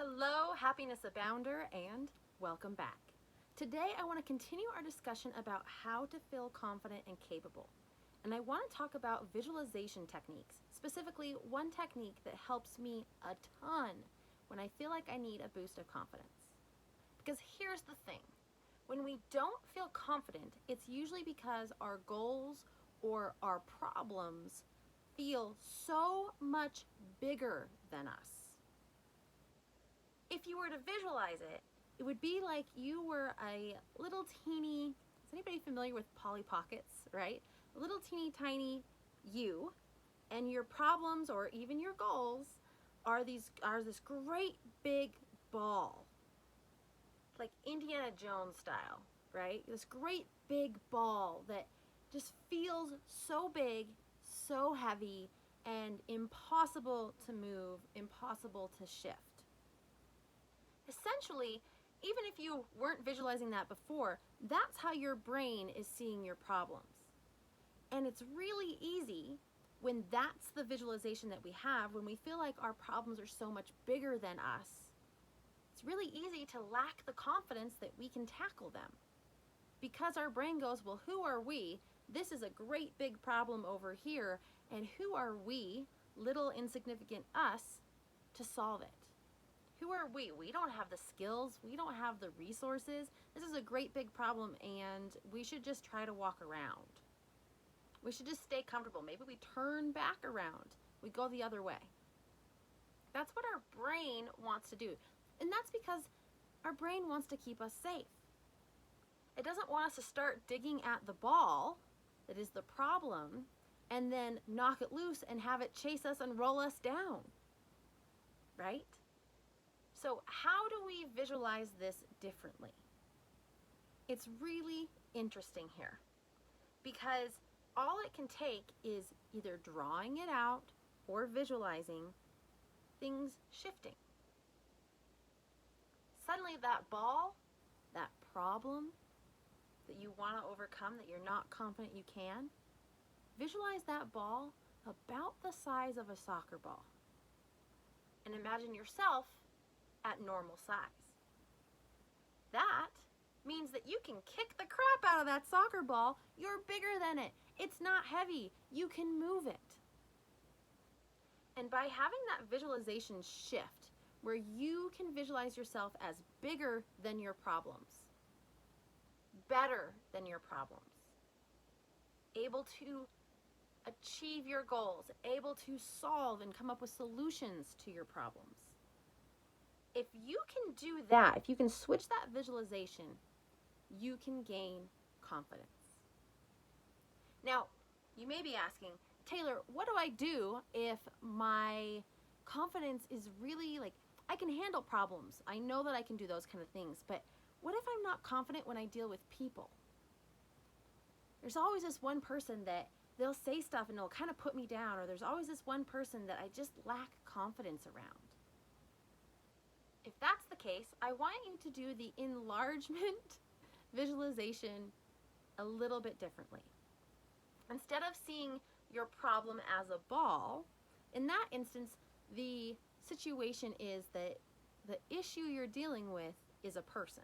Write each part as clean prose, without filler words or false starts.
Hello, happiness abounder, and welcome back. Today, I want to continue our discussion about how to feel confident and capable. And I want to talk about visualization techniques, specifically one technique that helps me a ton when I feel like I need a boost of confidence. Because here's the thing, when we don't feel confident, it's usually because our goals or our problems feel so much bigger than us. If you were to visualize it, it would be like you were a little teeny, is anybody familiar with Polly Pockets, right? A little teeny tiny you, and your problems or even your goals are this great big ball, like Indiana Jones style, right? This great big ball that just feels so big, so heavy, and impossible to move, impossible to shift. Essentially, even if you weren't visualizing that before, that's how your brain is seeing your problems. And it's really easy when that's the visualization that we have, when we feel like our problems are so much bigger than us, it's really easy to lack the confidence that we can tackle them. Because our brain goes, well, who are we? This is a great big problem over here, and who are we, little insignificant us, to solve it? Who are we? We don't have the skills. We don't have the resources. This is a great big problem, and we should just try to walk around. We should just stay comfortable. Maybe we turn back around. We go the other way. That's what our brain wants to do. And that's because our brain wants to keep us safe. It doesn't want us to start digging at the ball that is the problem and then knock it loose and have it chase us and roll us down. Right? So how do we visualize this differently? It's really interesting here because all it can take is either drawing it out or visualizing things shifting. Suddenly that ball, that problem that you want to overcome, that you're not confident you can, visualize that ball about the size of a soccer ball. And imagine yourself at normal size. That means that you can kick the crap out of that soccer ball. You're bigger than it. It's not heavy. You can move it. And by having that visualization shift, where you can visualize yourself as bigger than your problems, better than your problems, able to achieve your goals, able to solve and come up with solutions to your problems. If you can do that, if you can switch that visualization, you can gain confidence. Now, you may be asking, Taylor, what do I do if my confidence is really like, I can handle problems. I know that I can do those kind of things, but what if I'm not confident when I deal with people? There's always this one person that they'll say stuff and it'll kind of put me down, or there's always this one person that I just lack confidence around. If that's the case, I want you to do the enlargement visualization a little bit differently. Instead of seeing your problem as a ball, in that instance, the situation is that the issue you're dealing with is a person.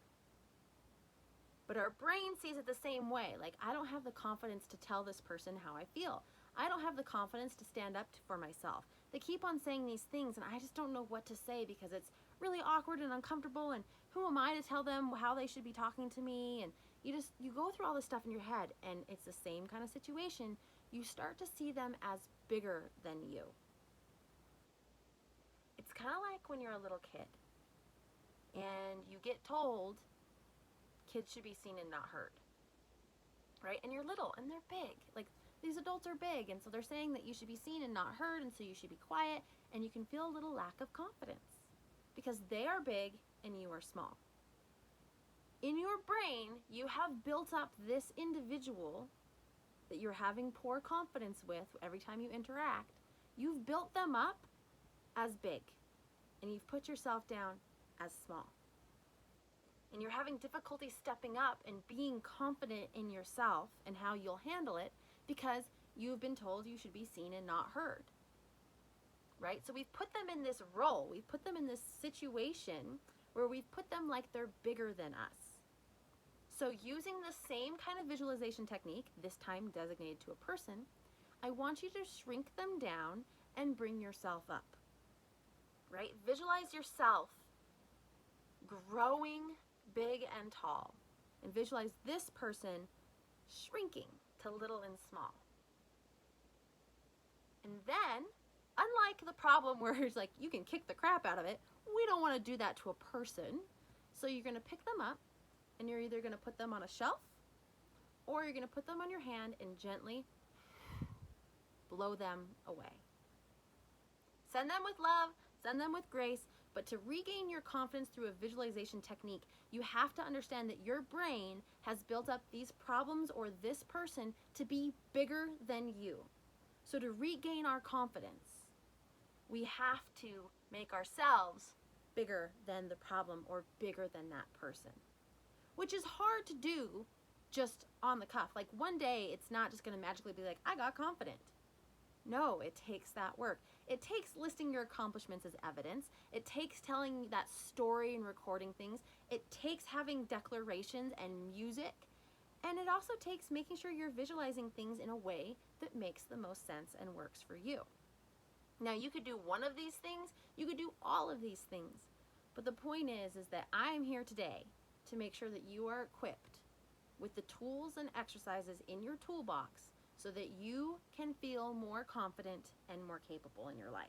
But our brain sees it the same way. Like, I don't have the confidence to tell this person how I feel. I don't have the confidence to stand up for myself. They keep on saying these things, and I just don't know what to say because it's really awkward and uncomfortable, and who am I to tell them how they should be talking to me? And you go through all this stuff in your head, and it's the same kind of situation. You start to see them as bigger than you. It's kind of like when you're a little kid, and you get told kids should be seen and not heard, right? And you're little and they're big. Like, these adults are big, and so they're saying that you should be seen and not heard, and so you should be quiet, and you can feel a little lack of confidence because they are big and you are small. In your brain, you have built up this individual that you're having poor confidence with every time you interact. You've built them up as big, and you've put yourself down as small. And you're having difficulty stepping up and being confident in yourself and how you'll handle it because you've been told you should be seen and not heard. right? So we've put them in this role, we've put them in this situation where we've put them like they're bigger than us. So using the same kind of visualization technique, this time designated to a person, I want you to shrink them down and bring yourself up, right? Visualize yourself growing big and tall, and visualize this person shrinking to little and small. And then, unlike the problem where it's like you can kick the crap out of it, we don't want to do that to a person. So you're going to pick them up, and you're either going to put them on a shelf, or you're going to put them on your hand and gently blow them away. Send them with love, send them with grace, but to regain your confidence through a visualization technique, you have to understand that your brain has built up these problems or this person to be bigger than you. So to regain our confidence, we have to make ourselves bigger than the problem or bigger than that person, which is hard to do just on the cuff. Like one day, it's not just going to magically be like, I got confident. No, it takes that work. It takes listing your accomplishments as evidence. It takes telling that story and recording things. It takes having declarations and music. And it also takes making sure you're visualizing things in a way that makes the most sense and works for you. Now, you could do one of these things. You could do all of these things. But the point is that I'm here today to make sure that you are equipped with the tools and exercises in your toolbox so that you can feel more confident and more capable in your life.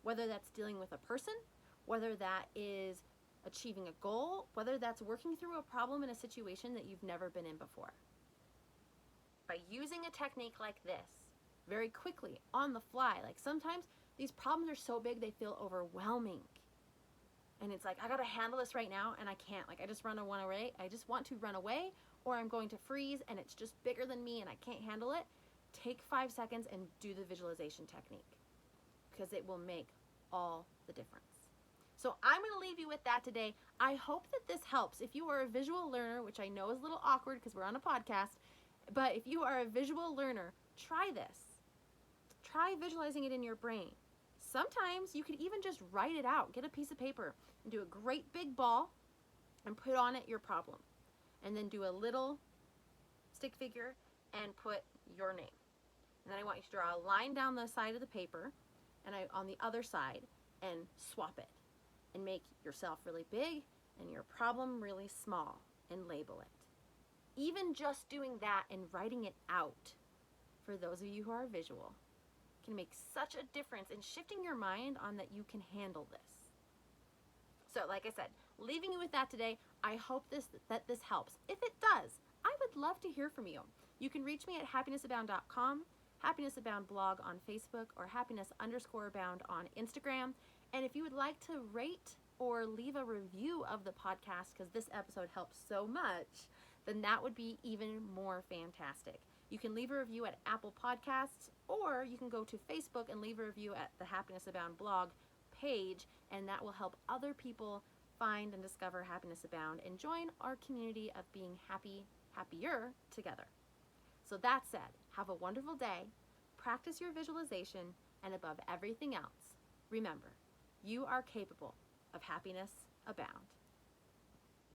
Whether that's dealing with a person, whether that is achieving a goal, whether that's working through a problem in a situation that you've never been in before. By using a technique like this, very quickly, on the fly, like sometimes these problems are so big they feel overwhelming. And it's like, I gotta handle this right now and I can't. Like I just want to run away, or I'm going to freeze and it's just bigger than me and I can't handle it. Take 5 seconds and do the visualization technique, because it will make all the difference. So I'm going to leave you with that today. I hope that this helps. If you are a visual learner, which I know is a little awkward because we're on a podcast, but if you are a visual learner, try this. Try visualizing it in your brain. Sometimes you could even just write it out. Get a piece of paper and do a great big ball and put on it your problem. And then do a little stick figure and put your name. And then I want you to draw a line down the side of the paper and on the other side and swap it. And make yourself really big and your problem really small and label it. Even just doing that and writing it out, for those of you who are visual, can make such a difference in shifting your mind on that you can handle this. So like I said, leaving you with that today. I hope that this helps. If it does, I would love to hear from you. You can reach me at happinessabound.com, Happiness Abound blog on Facebook, or happiness_abound on Instagram. And if you would like to rate or leave a review of the podcast, because this episode helps so much, then that would be even more fantastic. You can leave a review at Apple Podcasts, or you can go to Facebook and leave a review at the Happiness Abound blog page, and that will help other people find and discover Happiness Abound and join our community of being happier together. So that said, have a wonderful day, practice your visualization, and above everything else, remember, you are capable of happiness abound.